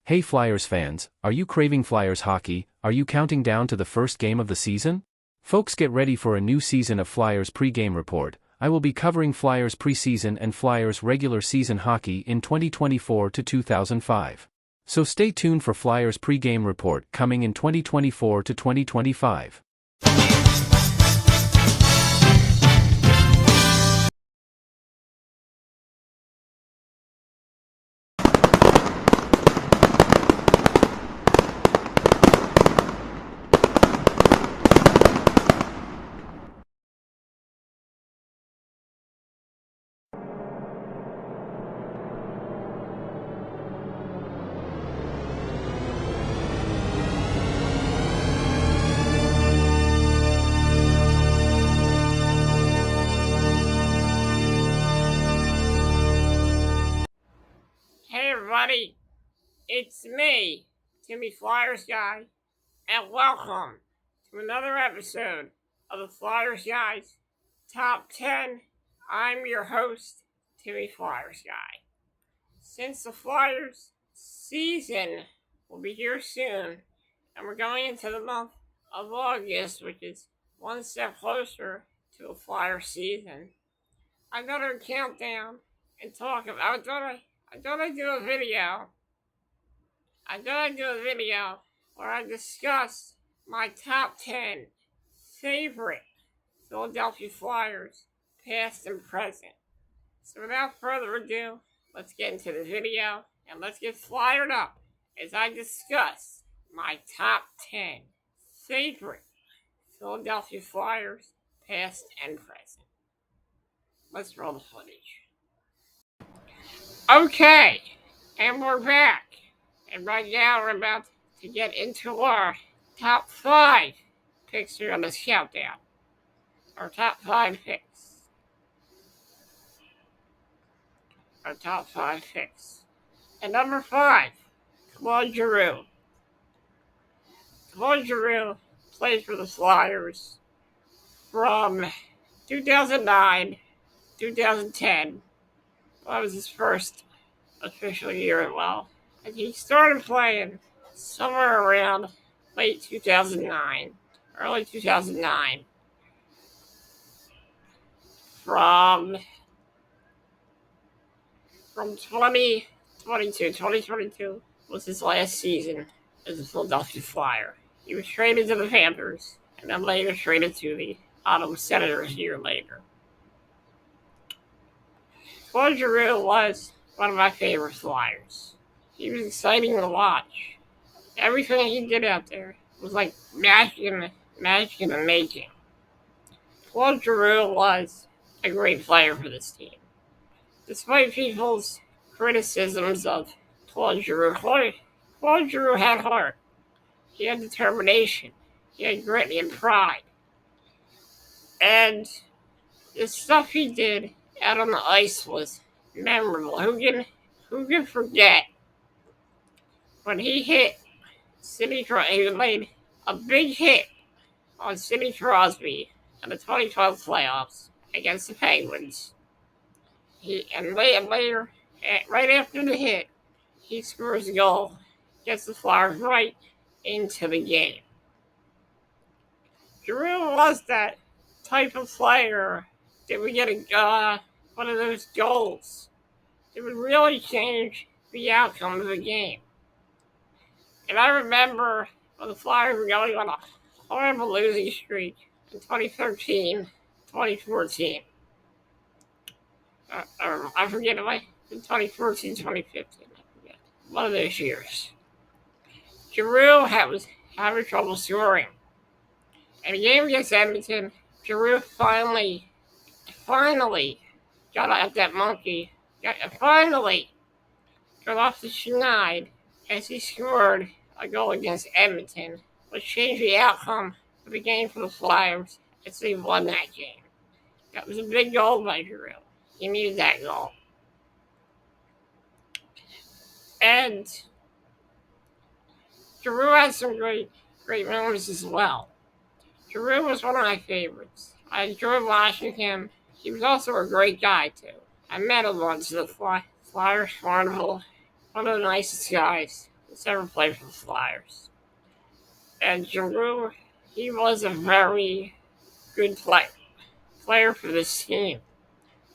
Hey Flyers fans, are you craving Flyers hockey? Are you counting down to the first game of the season? Folks, get ready for a new season of Flyers pregame report. I will be covering Flyers preseason and Flyers regular season hockey in 2024 to 2005. So stay tuned for Flyers pregame report coming in 2024 to 2025. Hey everybody, it's me, Timmy Flyersguys, and welcome to another episode of the Flyersguys Top 10. I'm your host, Timmy Flyersguy. Since the Flyers season will be here soon, and we're going into the month of August, which is one step closer to a Flyer season, I got to count down and talk about. I thought I'd do a video. Where I discuss my top 10 favorite Philadelphia Flyers, past and present. So without further ado, let's get into the video and let's get flyered up as I discuss my top 10 favorite Philadelphia Flyers, past and present. Let's roll the footage. Okay, and we're back. And right now we're about to get into our top 5 picks here on this countdown. Our top 5 picks. And number 5, Claude Giroux. Claude Giroux plays for the Flyers from 2009, 2010. That was his first official year as well. And he started playing somewhere around late 2009, early 2009. From 2022 was his last season as a Philadelphia Flyer. He was traded to the Panthers and then later traded to the Ottawa Senators a year later. Claude Giroux was one of my favorite Flyers. He was exciting to watch. Everything he did out there was like magic in the making. Claude Giroux was a great player for this team. Despite people's criticisms of Claude Giroux, Claude Giroux had heart. He had determination. He had grit and pride. And the stuff he did out on the ice was memorable. Who can forget when he hit Sidney Crosby? He made a big hit on Sidney Crosby in the 2012 playoffs against the Penguins. Later, right after the hit, he scores a goal, gets the Flyers right into the game. Giroux was that type of player that would get one of those goals that would really change the outcome of the game. And I remember when the Flyers were going on a horrible losing streak in 2013, 2014. I forget, in 2014, 2015, I forget. One of those years. Giroux was having trouble scoring. In a game against Edmonton, Giroux finally got out that monkey. Finally got off the schneid as he scored a goal against Edmonton, which changed the outcome of the game for the Flyers as they won that game. That was a big goal by Giroux. He needed that goal. And Giroux had some great moments as well. Giroux was one of my favorites. I enjoyed watching him. He was also a great guy, too. I met him once at the Flyers Carnival. One of the nicest guys. that's ever played for the Flyers. And Giroux, he was a very good player for this team.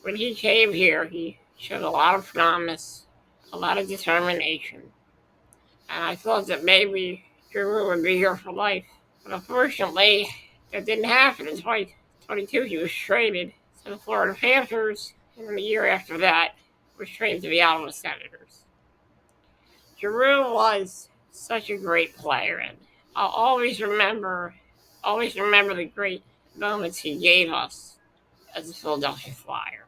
When he came here, he showed a lot of promise, a lot of determination. And I thought that maybe Giroux would be here for life. But unfortunately, that didn't happen. In 2022, he was traded to the Florida Panthers, and then the year after that, was traded to the Ottawa Senators. Giroux was such a great player, and I'll always remember the great moments he gave us as a Philadelphia Flyer.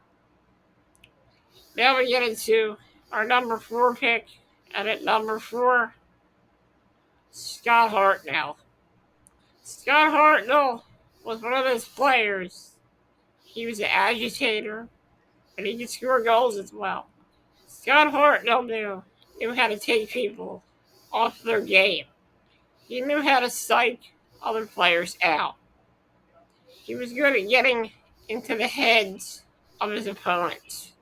Now we get into our number 4 pick, and at number 4, Scott Hartnell. Scott Hartnell was one of those players. He was an agitator, and he could score goals as well. Scott Hartnell knew how to take people off their game. He knew how to psych other players out. He was good at getting into the heads of his opponents.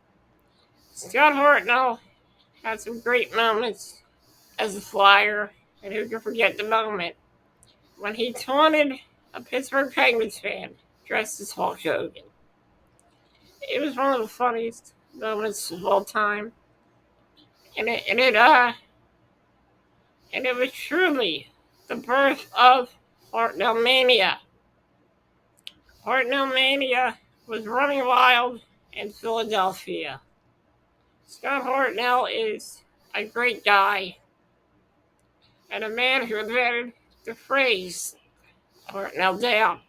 Scott Hartnell had some great moments as a Flyer, and who can forget the moment when he taunted a Pittsburgh Penguins fan dressed as Hulk Hogan. It was one of the funniest moments of all time, and it was truly the birth of Hartnell Mania. Hartnell Mania was running wild in Philadelphia. Scott Hartnell is a great guy and a man who invented the phrase Hartnell down.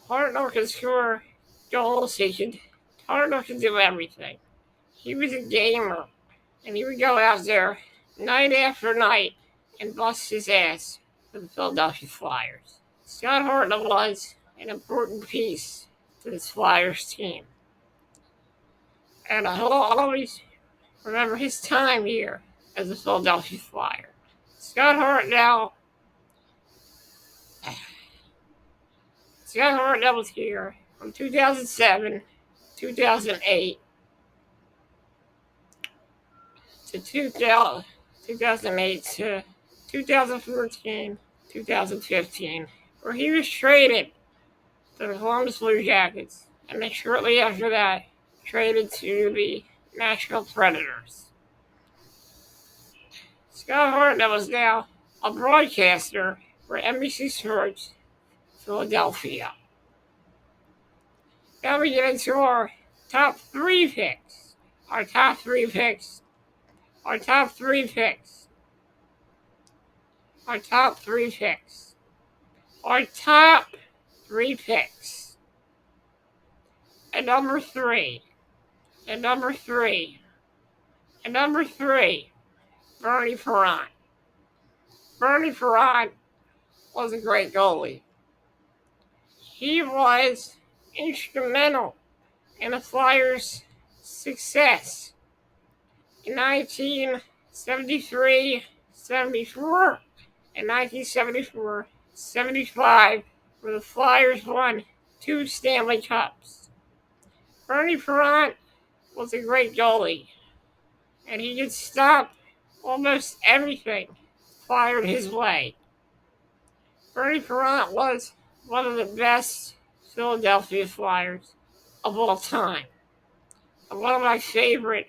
Hartnell could score goals. Hartnell could do everything. He was a gamer, and he would go out there night after night and bust his ass for the Philadelphia Flyers. Scott Hartnell was an important piece to this Flyers team, and I'll always remember his time here as a Philadelphia Flyer. Scott Hartnell was here from 2007, 2008 to 2008 to 2014, 2015, where he was traded to the Columbus Blue Jackets, and then shortly after that, traded to the Nashville Predators. Scott Hartnell is now a broadcaster for NBC Sports Philadelphia. Now we get into our top 3 picks. Our top 3 picks. Our top 3 picks. Our top 3 picks. Our top 3 picks. And number 3. And number 3. And number 3. Bernie Perrant. Bernie Perrant was a great goalie. He was instrumental in the Flyers' success in 1973, 74, and 1974, 75, where the Flyers won 2 Stanley Cups. Bernie Perrant was a great goalie, and he could stop almost everything fired his way. Bernie Perrant was one of the best Philadelphia Flyers of all time, and one of my favorite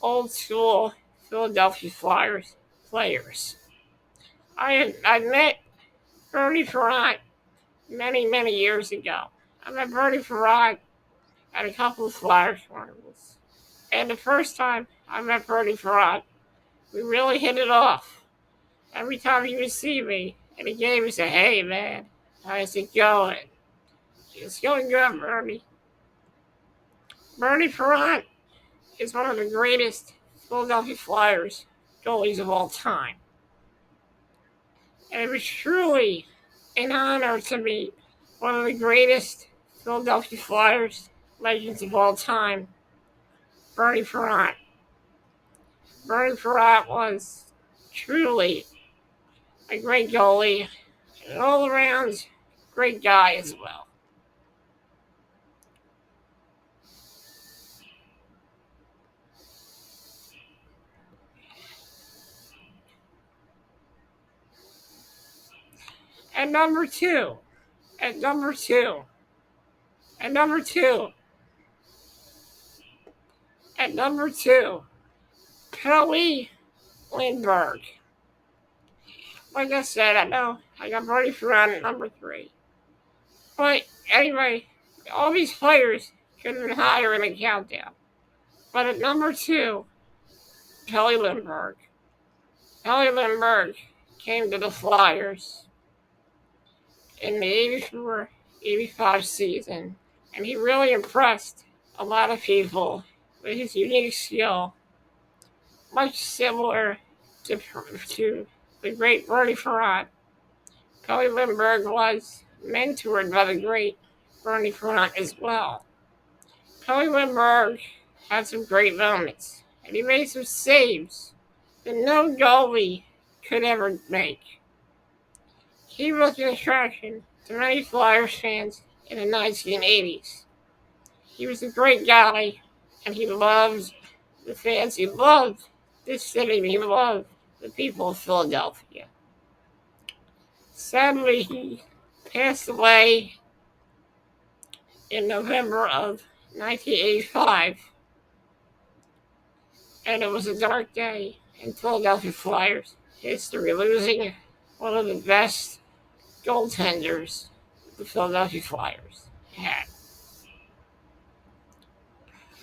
old school Philadelphia Flyers players. I met Bernie Perrant many years ago. I met Bernie Perrant at a couple of Flyers carnivals, and the first time I met Bernie Perrant, we really hit it off. Every time he would see me at a game, he'd say, "Hey man, how's it going?" "It's going good, Bernie." Bernie Perrant is one of the greatest Philadelphia Flyers goalies of all time. And it was truly an honor to meet one of the greatest Philadelphia Flyers legends of all time, Bernie Perrant. Bernie Perrant was truly a great goalie and an all-around great guy as well. At number two, at number two, at number two, at number two, Kelly Lindbergh. Like I said, I know I got Bernie Ferrand at number three. But anyway, all these players could have been higher in the countdown. But at number two, Kelly Lindbergh. Kelly Lindbergh came to the Flyers in the 84-85 season, and he really impressed a lot of people with his unique skill, much similar to the great Bernie Ferrand. Kelly Lindbergh was mentored by the great Bernie Ferrand as well. Kelly Lindbergh had some great moments, and he made some saves that no goalie could ever make. He was an attraction to many Flyers fans in the 1980s. He was a great guy, and he loved the fans. He loved this city, and he loved the people of Philadelphia. Sadly, he passed away in November of 1985, and it was a dark day in Philadelphia Flyers history, losing one of the best goaltenders the Philadelphia Flyers had.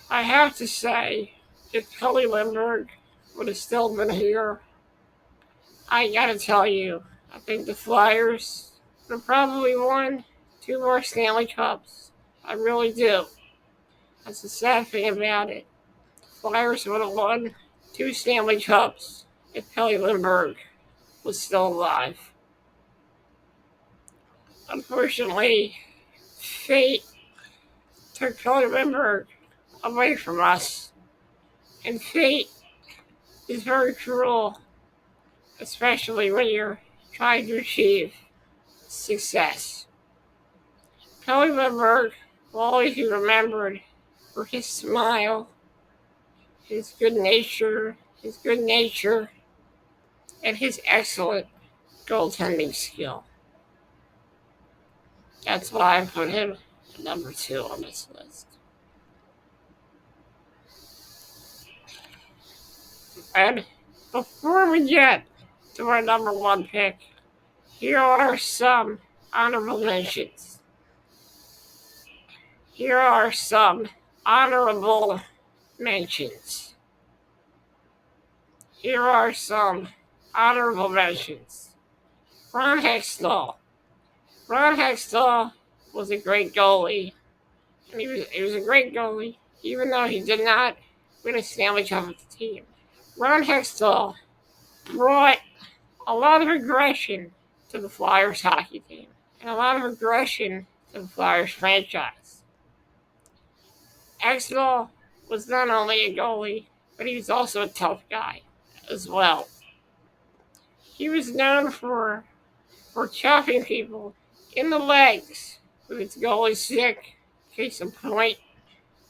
I have to say, if Kelly Lindbergh would have still been here, I gotta tell you, I think the Flyers would have probably won 2 more Stanley Cups. I really do. That's the sad thing about it. The Flyers would have won 2 Stanley Cups if Kelly Lindbergh was still alive. Unfortunately, fate took Kelly Lindbergh away from us, and fate is very cruel, especially when you're trying to achieve success. Kelly Lindbergh will always be remembered for his smile, his good nature, and his excellent goaltending skill. That's why I put him at number 2 on this list. And before we get to our number 1 pick, here are some honorable mentions. Here are some honorable mentions. Here are some honorable mentions. Ron Hextall. Ron Hextall was a great goalie. And he was a great goalie, even though he did not win a Stanley Cup with the team. Ron Hextall brought a lot of aggression to the Flyers hockey team, and a lot of aggression to the Flyers franchise. Hextall was not only a goalie, but he was also a tough guy as well. He was known for chopping people in the legs with his goalie stick. Case in point,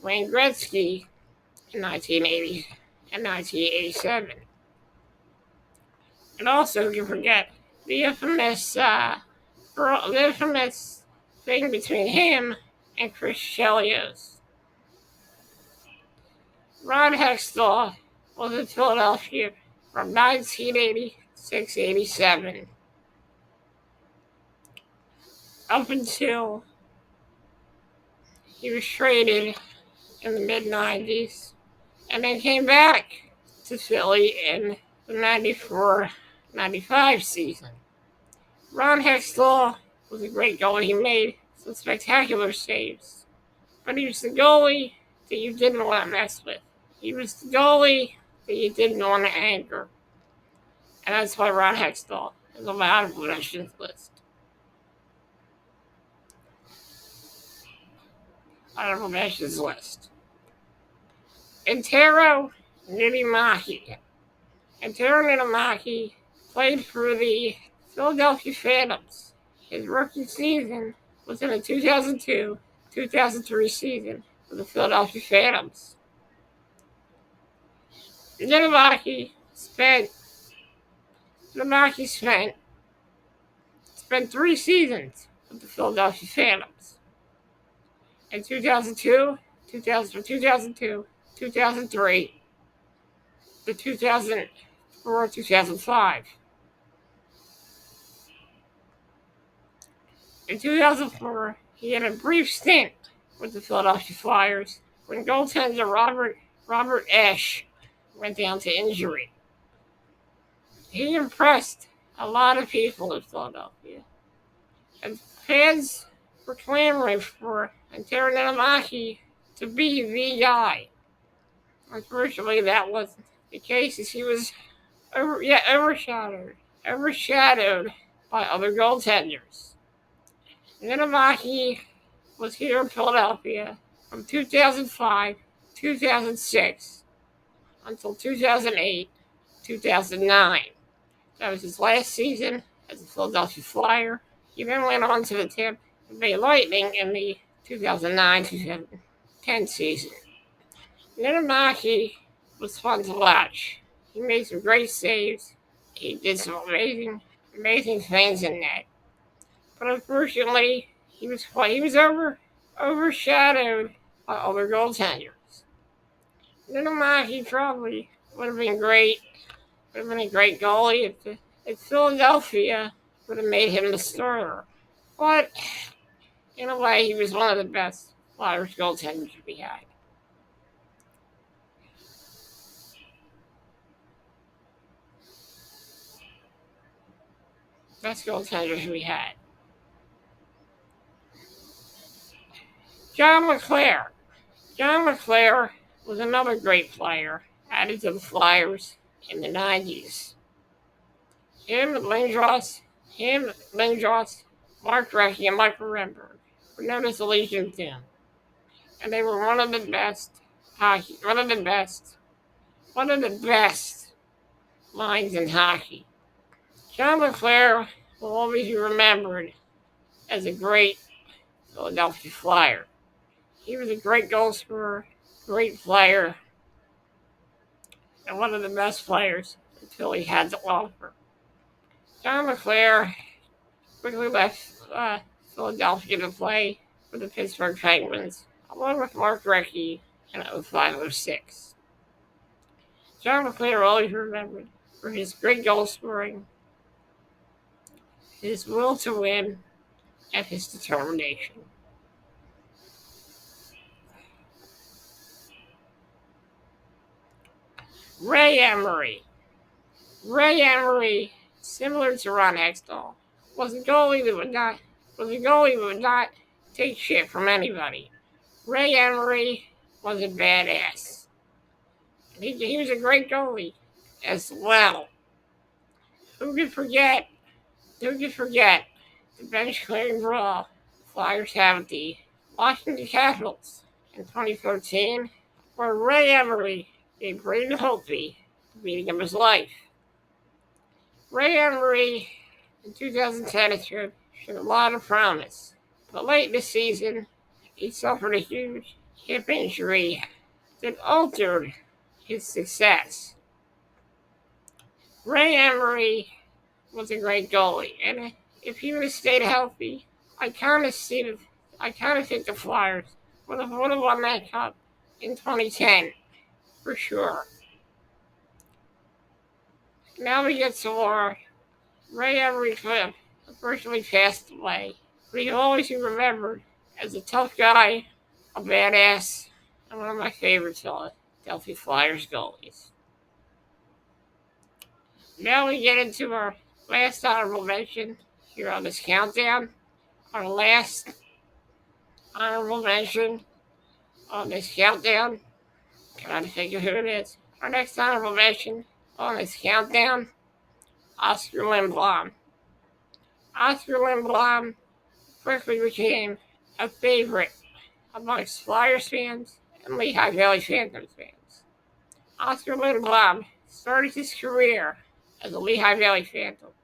Wayne Gretzky in 1980 and 1987. And also, you forget the infamous thing between him and Chris Chelios. Ron Hextall was in Philadelphia from 1986-87 up until he was traded in the mid-90s and then came back to Philly in the 94-95 season. Ron Hextall was a great goalie. He made some spectacular saves, but he was the goalie that you didn't want to mess with. He was the goalie that you didn't want to anger. And that's why Ron Hextall is on my honorable mentions list. Honorable mentions list. Antero Niittymaki. Antero Niittymaki played for the Philadelphia Phantoms. His rookie season was in the 2002-2003 season for the Philadelphia Phantoms. Niittymaki spent spent 3 seasons with the Philadelphia Phantoms. In 2002, 2003, the 2004-2005. In 2004, he had a brief stint with the Philadelphia Flyers when goaltender Robert Ashe went down to injury. He impressed a lot of people in Philadelphia, and fans were clamoring for Antero Niittymaki to be the guy. Unfortunately, that wasn't the case, as he was overshadowed by other goaltenders. Niittymaki was here in Philadelphia from 2005, 2006, until 2008, 2009. That was his last season as a Philadelphia Flyer. He then went on to the Tampa Bay Lightning in the 2009-2010 season. Niittymaki was fun to watch. He made some great saves. He did some amazing things in net. But unfortunately, he was overshadowed by other goaltenders. Niittymaki probably would have been great. Would have been a great goalie if Philadelphia would have made him the starter. But in a way, he was one of the best Flyers goaltenders we had. Best goaltenders we had. John LeClair. John LeClair was another great player added to the Flyers in the 90s. Him, Lindros, Mark Recchi, and Michael Renberg were known as the Legion of Doom. And they were one of the best lines in hockey. John LeClair will always be remembered as a great Philadelphia Flyer. He was a great goal scorer, great player, and one of the best players that Philly had to offer. John LeClair quickly left Philadelphia to play for the Pittsburgh Penguins, along with Mark Recchi in 05-06. John LeClair always remembered for his great goal scoring, his will to win, and his determination. Ray Emery, similar to Ron Hextall, was a goalie that would not take shit from anybody. Ray Emery was a badass. He was a great goalie as well. Who could forget the bench clearing brawl the Flyers had with the Washington Capitals in 2013, where Ray Emery gave Braden Holtby the beating of his life. Ray Emery in 2010 showed a lot of promise, but late in the season he suffered a huge hip injury that altered his success. Ray Emery was a great goalie, and if he would have stayed healthy, I kind of think the Flyers would have won that cup in 2010 for sure. Now we get to more. Ray Emery unfortunately passed away, but he'll always be remembered as a tough guy, a badass, and one of my favorite Philadelphia Flyers goalies. Now we get into our last honorable mention here on this countdown. Our last honorable mention on this countdown. Trying to think of who it is. Our next honorable mention on this countdown, Oscar Lindblom. Oscar Lindblom quickly became a favorite amongst Flyers fans and Lehigh Valley Phantoms fans. Oscar Lindblom started his career as a Lehigh Valley Phantom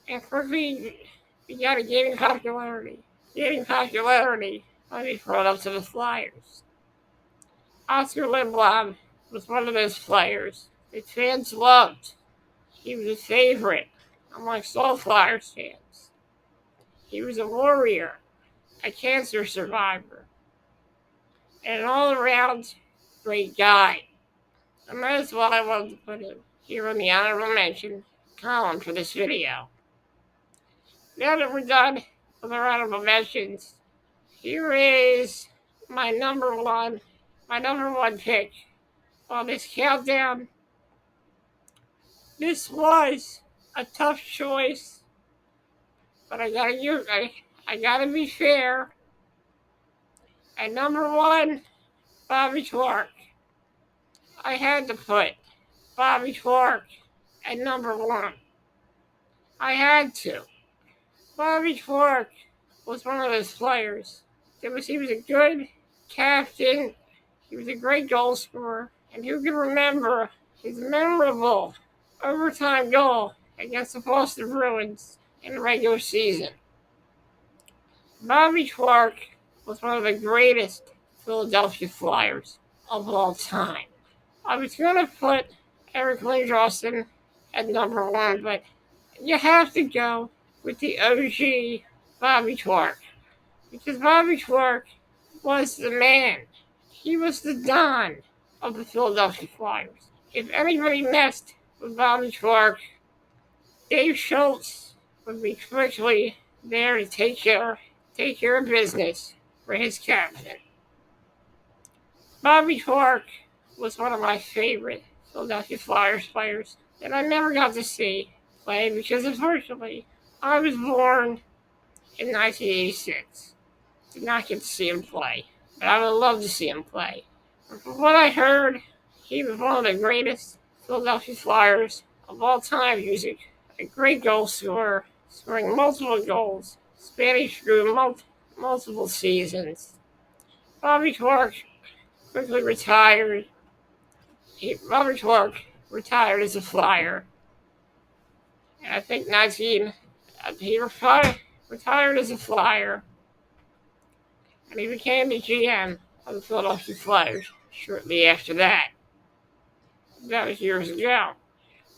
and quickly began gaining popularity when he brought up to the Flyers. Oscar Lindblom was one of those players that fans loved. He was a favorite amongst all Flyers fans. He was a warrior, a cancer survivor, and an all-around great guy. And that's what I wanted to put in here in the honorable mention column for this video. Now that we're done with our honorable mentions, here is my number one pick on this countdown. This was a tough choice, but I gotta be fair. At number one, Bobby Clark. I had to put Bobby Clark at number one. I had to. Bobby Clark was one of those players. He was a good captain. He was a great goal scorer. And who can remember his memorable overtime goal against the Boston Bruins in the regular season? Bobby Clark was one of the greatest Philadelphia Flyers of all time. I was going to put Eric Lindros at number one, but you have to go with the OG Bobby Clark, because Bobby Clark was the man. He was the Don of the Philadelphia Flyers. If anybody messed with Bobby Clark, Dave Schultz would be quickly there to take care of business for his captain. Bobby Clark was one of my favorite Philadelphia Flyers players that I never got to see play because, unfortunately, I was born in 1986. Did not get to see him play, but I would love to see him play. From what I heard, he was one of the greatest Philadelphia Flyers of all time. He was a great goal scorer, scoring multiple goals, spanning through multiple seasons. Bobby Clark quickly retired. Bobby Clark retired as a Flyer. And I think he retired as a Flyer. And he became the GM of the Philadelphia Flyers shortly after that. That was years ago.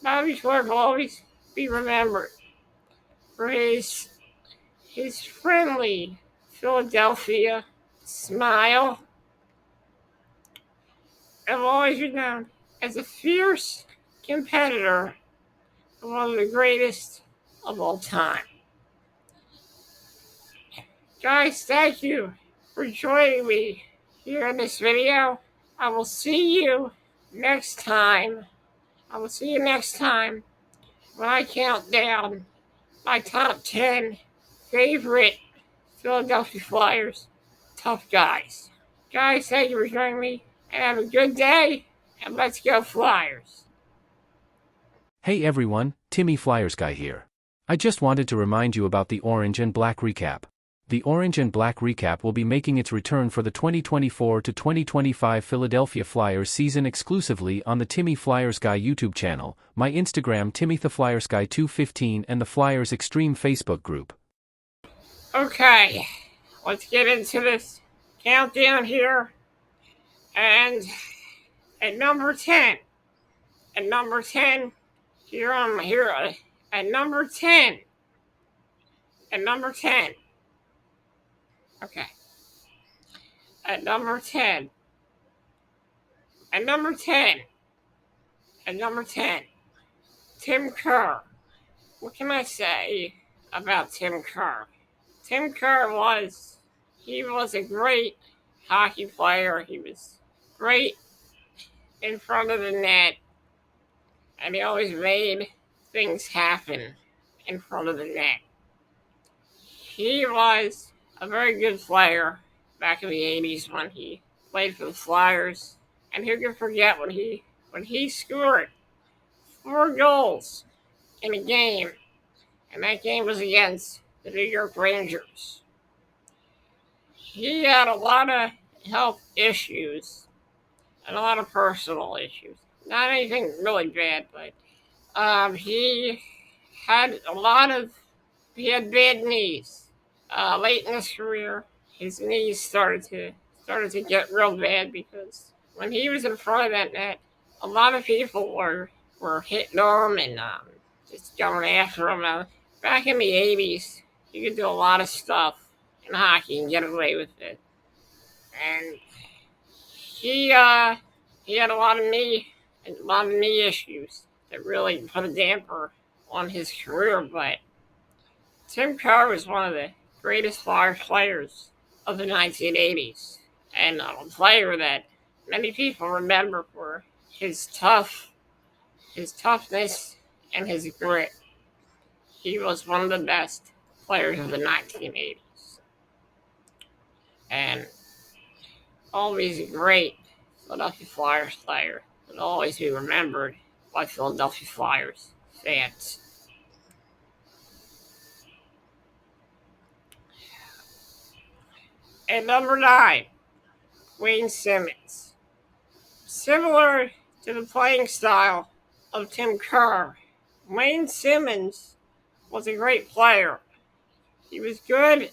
Bobby Clark will always be remembered for his friendly Philadelphia smile, and will always be known as a fierce competitor and one of the greatest of all time. Guys, thank you for joining me here in this video. I will see you next time. When I count down my top 10 favorite Philadelphia Flyers tough guys. Guys, thank you for joining me, and have a good day, and let's go Flyers. Hey everyone, Timmy Flyersguy here. I just wanted to remind you about the Orange and Black Recap. The Orange and Black Recap will be making its return for the 2024 to 2025 Philadelphia Flyers season exclusively on the Timmy Flyersguy YouTube channel, my Instagram TimmyTheFlyersguy215, and the Flyers Extreme Facebook group. Okay, let's get into this countdown here. And at number 10, here at number 10, okay, at number 10, Tim Kerr. What can I say about Tim Kerr? Tim Kerr was a great hockey player. He was great in front of the net, and he always made things happen in front of the net. He was a very good player back in the 80s when he played for the Flyers, and who can forget when he scored 4 goals in a game, and that game was against the New York Rangers. He had a lot of health issues and a lot of personal issues. Not anything really bad, but he had bad knees. Late in his career, his knees started to get real bad, because when he was in front of that net, a lot of people were hitting him and just going after him. Back in the 80s, he could do a lot of stuff in hockey and get away with it. And he had a lot of knee issues that really put a damper on his career. But Tim Kerr was one of the greatest Flyers players of the 1980s, and a player that many people remember for his toughness and his grit. He was one of the best players of the 1980s, and always a great Philadelphia Flyers player will always be remembered by Philadelphia Flyers fans. And number 9, Wayne Simmons. Similar to the playing style of Tim Kerr, Wayne Simmons was a great player. He was good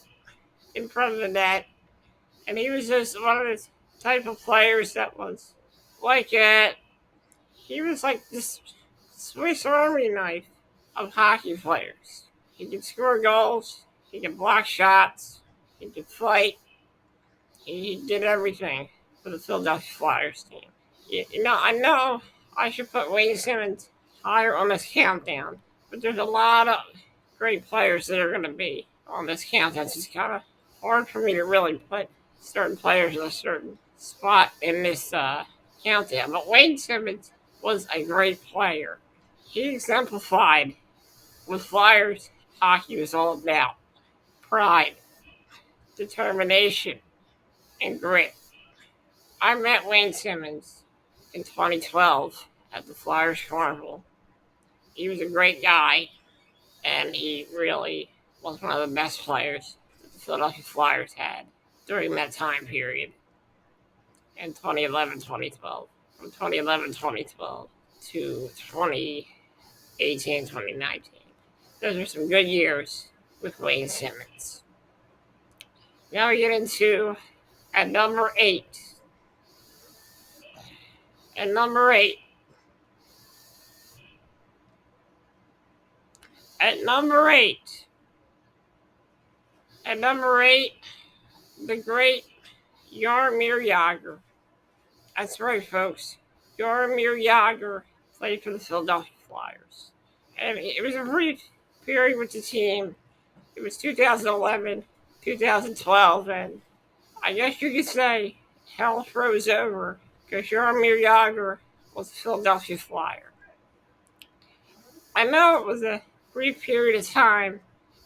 in front of the net, and he was just one of the type of players that was like it. He was like this Swiss Army knife of hockey players. He could score goals, he could block shots, he could fight. He did everything for the Philadelphia Flyers team. I know I should put Wayne Simmons higher on this countdown, but there's a lot of great players that are going to be on this countdown. It's kind of hard for me to really put certain players in a certain spot in this countdown. But Wayne Simmons was a great player. He exemplified what Flyers hockey was all about: pride, determination, and grit. I met Wayne Simmons in 2012 at the Flyers Carnival. He was a great guy, and he really was one of the best players that the Philadelphia Flyers had during that time period in 2011-2012. From 2011-2012 to 2018-2019. Those are some good years with Wayne Simmons. Now we get into at number 8. At number 8. At number 8. At number 8, the great Jaromir Jagr. That's right, folks. Jaromir Jagr played for the Philadelphia Flyers. And it was a brief period with the team. It was 2011, 2012, and I guess you could say hell froze over because Jaromir Jagr was a Philadelphia Flyer. I know it was a brief period of time,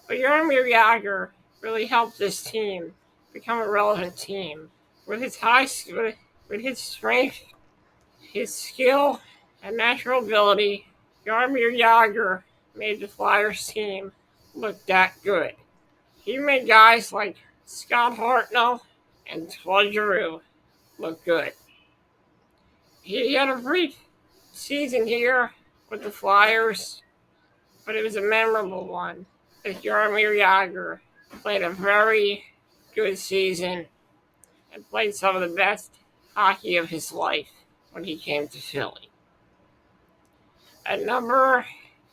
but Jaromir Jagr really helped this team become a relevant team. With his with his strength, his skill, and natural ability, Jaromir Jagr made the Flyers team look that good. He made guys like Scott Hartnell and Claude Giroux look good. He had a brief season here with the Flyers, but it was a memorable one. As Jaromir Jagr played a very good season and played some of the best hockey of his life when he came to Philly. At number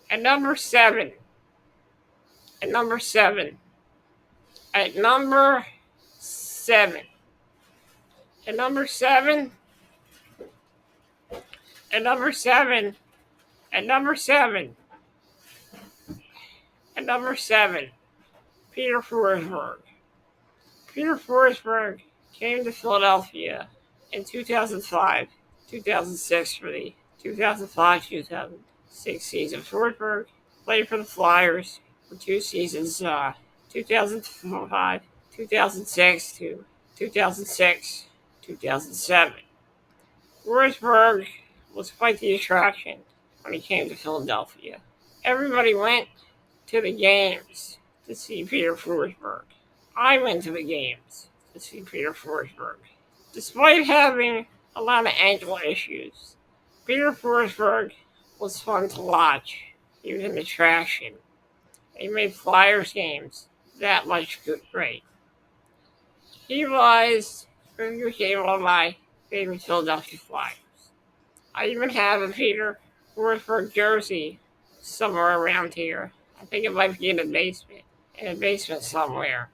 7. At number 7. At number 7. At number 7. At number 7. At number 7. At number 7. Peter Forsberg. Peter Forsberg came to Philadelphia in 2005, 2006 for the 2005-2006 season. Forsberg played for the Flyers for 2 seasons, 2005, 2006 to 2006, 2007. Forsberg was quite the attraction when he came to Philadelphia. Everybody went to the games to see Peter Forsberg. I went to the games to see Peter Forsberg. Despite having a lot of ankle issues, Peter Forsberg was fun to watch. He was an attraction. He made Flyers games that much great. He became one of my favorite Philadelphia Flyers. I even have a Peter Forsberg jersey somewhere around here. I think it might be in the basement. in a basement somewhere.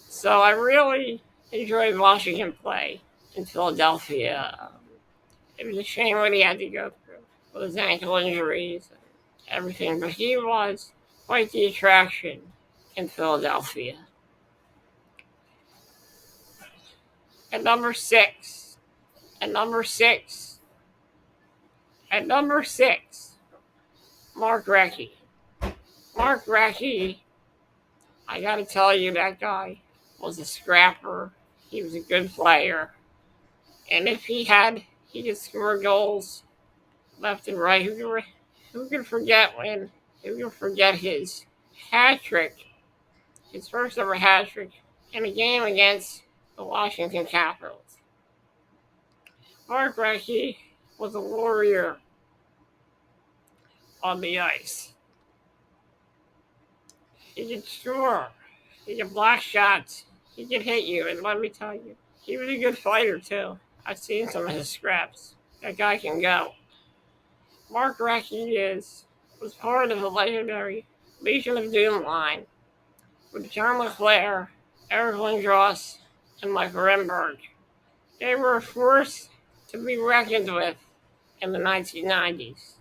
So I really enjoyed watching him play in Philadelphia. It was a shame what he had to go through with his ankle injuries and everything, but he was quite the attraction in Philadelphia. At number six, at number six, at number six, Mark Recchi. Mark Recchi, I gotta tell you, that guy was a scrapper. He was a good player. And if he could score goals left and right. Who can forget his hat trick, his first ever hat trick in a game against the Washington Capitals? Mark Recchi was a warrior on the ice. He could score. He could block shots. He could hit you, and let me tell you, he was a good fighter too. I've seen some of his scraps. That guy can go. Mark Recchi was part of the legendary Legion of Doom line with John LeClaire, Eric Lindros, and Mike Renberg. They were a force to be reckoned with in the 1990s.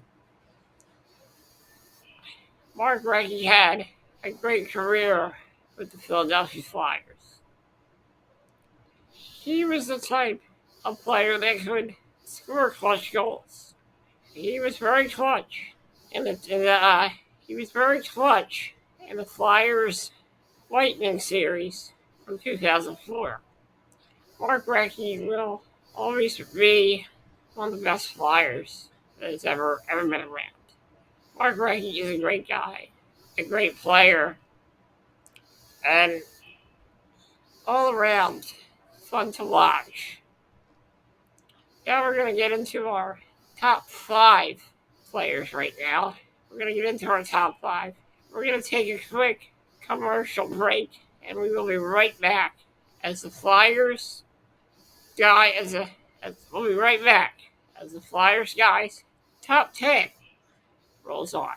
Mark Recchi had a great career with the Philadelphia Flyers. He was the type of player that could score clutch goals. He was very clutch in the Flyers Lightning series from 2004. Mark Recchi will always be one of the best Flyers that has ever been around. Mark Recchi is a great guy, a great player, and all around fun to watch. Now we're going to get into our top 5 players right now. We're going to get into our top 5. We're going to take a quick commercial break, and we will be right back as the Flyers we'll be right back as the Flyersguys top 10 rolls on.